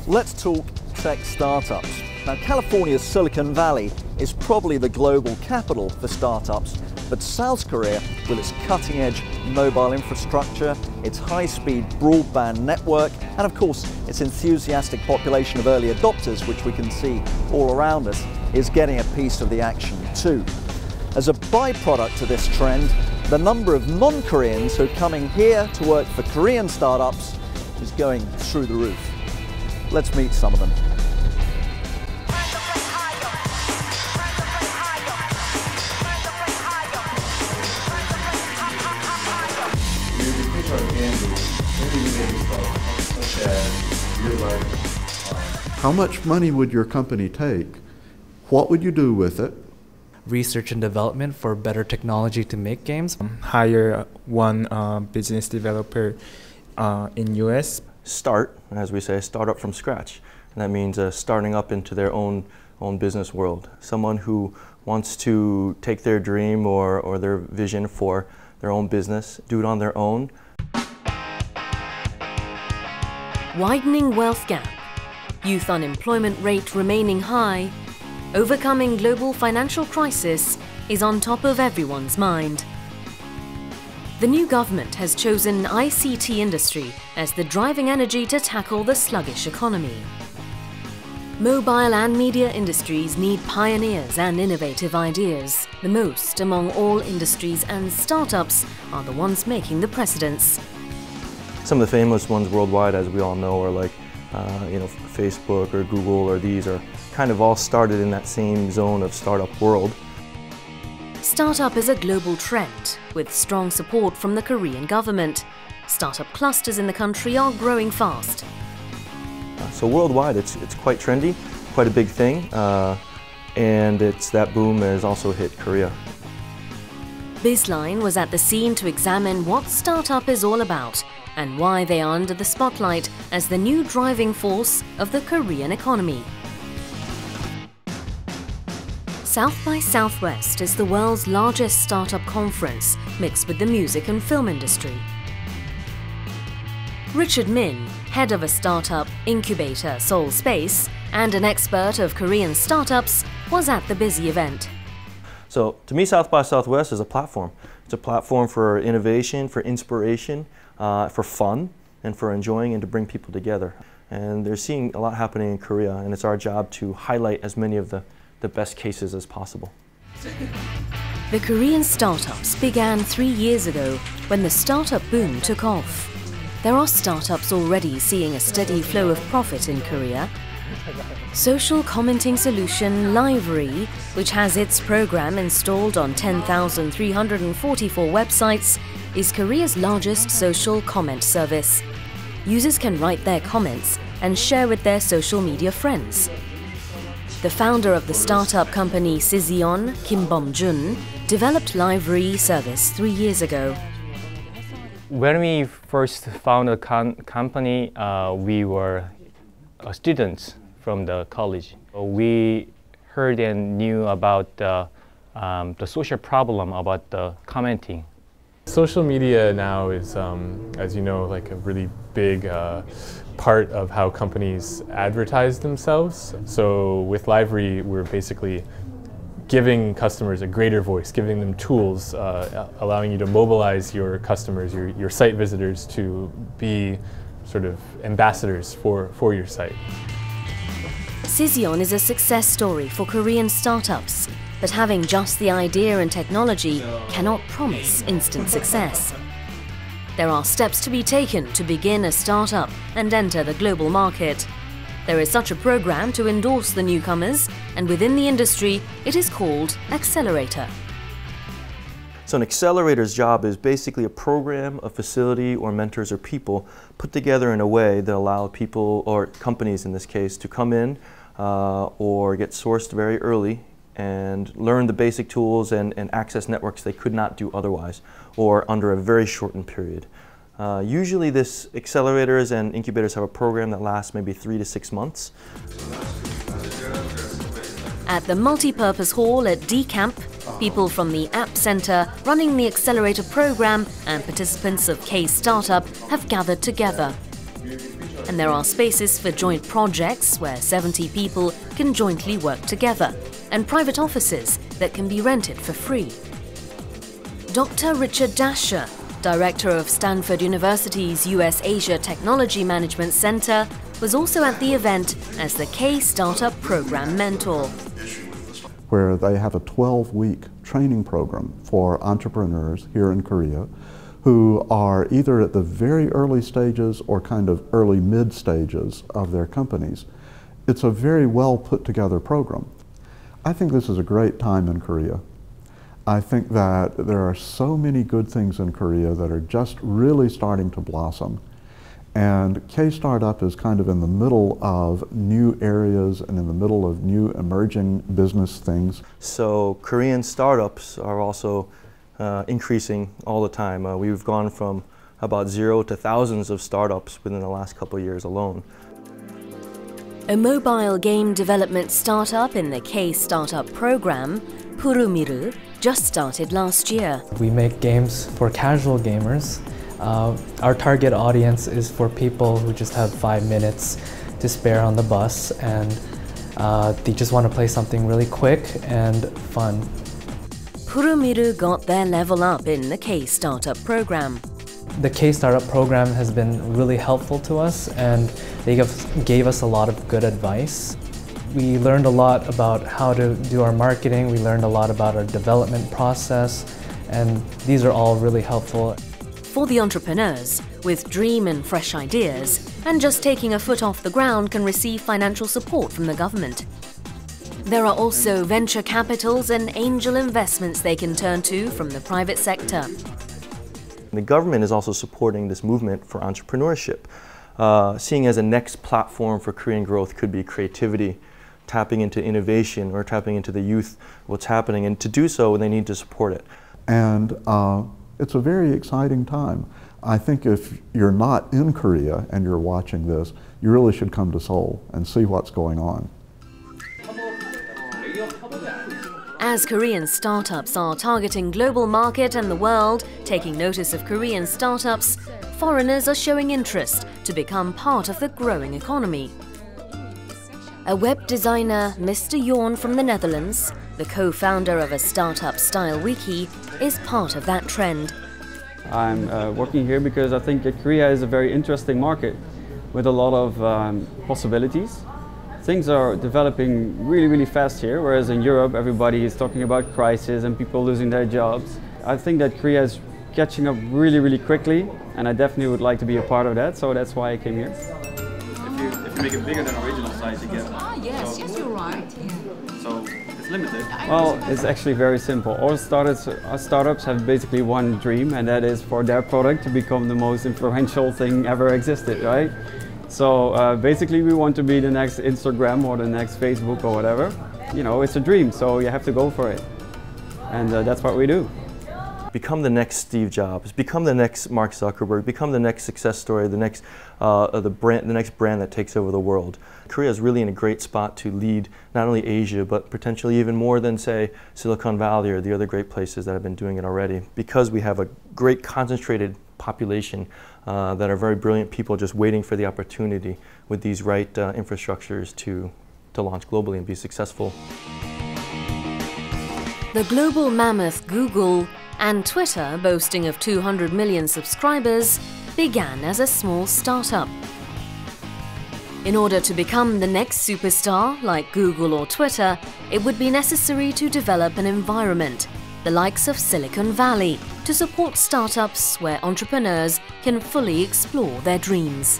Let's talk tech startups. Now, California's Silicon Valley is probably the global capital for startups, but South Korea, with its cutting-edge mobile infrastructure, its high-speed broadband network, and of course its enthusiastic population of early adopters, which we can see all around us, is getting a piece of the action too. As a byproduct of this trend, the number of non-Koreans who are coming here to work for Korean startups is going through the roof. Let's meet some of them. How much money would your company take? What would you do with it? Research and development for better technology to make games. Hire one business developer in US. Start, as we say, start up from scratch. And that means starting up into their own business world. Someone who wants to take their dream or their vision for their own business, do it on their own. Widening wealth gap, youth unemployment rate remaining high, overcoming global financial crisis is on top of everyone's mind. The new government has chosen ICT industry as the driving energy to tackle the sluggish economy. Mobile and media industries need pioneers and innovative ideas. The most among all industries, and startups are the ones making the precedence. Some of the famous ones worldwide, as we all know, are like Facebook or Google, or these are kind of all started in that same zone of startup world. Startup is a global trend, with strong support from the Korean government. Startup clusters in the country are growing fast. So worldwide, it's quite trendy, quite a big thing, and that boom has also hit Korea. BIZLINE was at the scene to examine what startup is all about and why they are under the spotlight as the new driving force of the Korean economy. South by Southwest is the world's largest startup conference mixed with the music and film industry. Richard Min, head of a startup incubator, Seoul Space, and an expert of Korean startups, was at the busy event. So to me, South by Southwest is a platform. It's a platform for innovation, for inspiration, for fun, and for enjoying and to bring people together. And they're seeing a lot happening in Korea, and it's our job to highlight as many of the best cases as possible. The Korean startups began 3 years ago when the startup boom took off. There are startups already seeing a steady flow of profit in Korea. Social commenting solution Livery, which has its program installed on 10,344 websites, is Korea's largest social comment service. Users can write their comments and share with their social media friends. The founder of the startup company Seoul, Kim Bom-jun, developed Livery service 3 years ago. When we first found a company, we were students from the college. We heard and knew about the social problem about the commenting. Social media now is, as you know, like a really big part of how companies advertise themselves. So with Livery, we're basically giving customers a greater voice, giving them tools, allowing you to mobilize your customers, your site visitors, to be sort of ambassadors for your site. Seoul is a success story for Korean startups, but having just the idea and technology cannot promise instant success. There are steps to be taken to begin a startup and enter the global market. There is such a program to endorse the newcomers, and within the industry, it is called Accelerator. So an accelerator's job is basically a program, a facility, or mentors or people put together in a way that allow people, or companies in this case, to come in or get sourced very early and learn the basic tools and access networks they could not do otherwise, or under a very shortened period. Usually this accelerators and incubators have a program that lasts maybe 3 to 6 months. At the multi-purpose hall at D-Camp, people from the App Center running the Accelerator program and participants of KSstartup have gathered together. And there are spaces for joint projects where 70 people can jointly work together, and private offices that can be rented for free. Dr. Richard Dasher, director of Stanford University's US Asia Technology Management Center, was also at the event as the K-Startup program mentor. Where they have a 12-week training program for entrepreneurs here in Korea who are either at the very early stages or kind of early mid stages of their companies. It's a very well put together program. I think this is a great time in Korea. I think that there are so many good things in Korea that are just really starting to blossom. And K-Startup is kind of in the middle of new areas and in the middle of new emerging business things. So Korean startups are also increasing all the time. We've gone from about 0 to thousands of startups within the last couple of years alone. A mobile game development startup in the K-Startup program, Purumiru, just started last year. We make games for casual gamers. Our target audience is for people who just have 5 minutes to spare on the bus, and they just want to play something really quick and fun. Purumiru got their level up in the K-Startup program. The K-Startup program has been really helpful to us, and they gave us a lot of good advice. We learned a lot about how to do our marketing, we learned a lot about our development process, and these are all really helpful. For the entrepreneurs, with dream and fresh ideas, and just taking a foot off the ground can receive financial support from the government. There are also venture capitals and angel investments they can turn to from the private sector. The government is also supporting this movement for entrepreneurship. Seeing as a next platform for Korean growth could be creativity, tapping into innovation or tapping into the youth, what's happening, and to do so they need to support it. And it's a very exciting time. I think if you're not in Korea and you're watching this, you really should come to Seoul and see what's going on. As Korean startups are targeting global market and the world, taking notice of Korean startups, foreigners are showing interest to become part of the growing economy. A web designer, Mr. Jorn from the Netherlands, the co-founder of a startup-style wiki, is part of that trend. I'm working here because I think that Korea is a very interesting market with a lot of possibilities. Things are developing really, really fast here, whereas in Europe everybody is talking about crisis and people losing their jobs. I think that Korea is catching up really, really quickly, and I definitely would like to be a part of that, so that's why I came here. If you make it bigger than original size, you get. Yes, you're right. Yeah. So it's limited. Well, it's actually very simple. All startups have basically one dream, and that is for their product to become the most influential thing ever existed, right? So basically we want to be the next Instagram or the next Facebook or whatever. You know, it's a dream, so you have to go for it. And that's what we do. Become the next Steve Jobs, become the next Mark Zuckerberg, become the next success story, the next brand that takes over the world. Korea is really in a great spot to lead not only Asia, but potentially even more than, say, Silicon Valley or the other great places that have been doing it already, because we have a great concentrated population that are very brilliant people just waiting for the opportunity with these right infrastructures to launch globally and be successful. The global mammoth Google and Twitter, boasting of 200 million subscribers, began as a small startup. In order to become the next superstar like Google or Twitter, it would be necessary to develop an environment, the likes of Silicon Valley, to support startups where entrepreneurs can fully explore their dreams.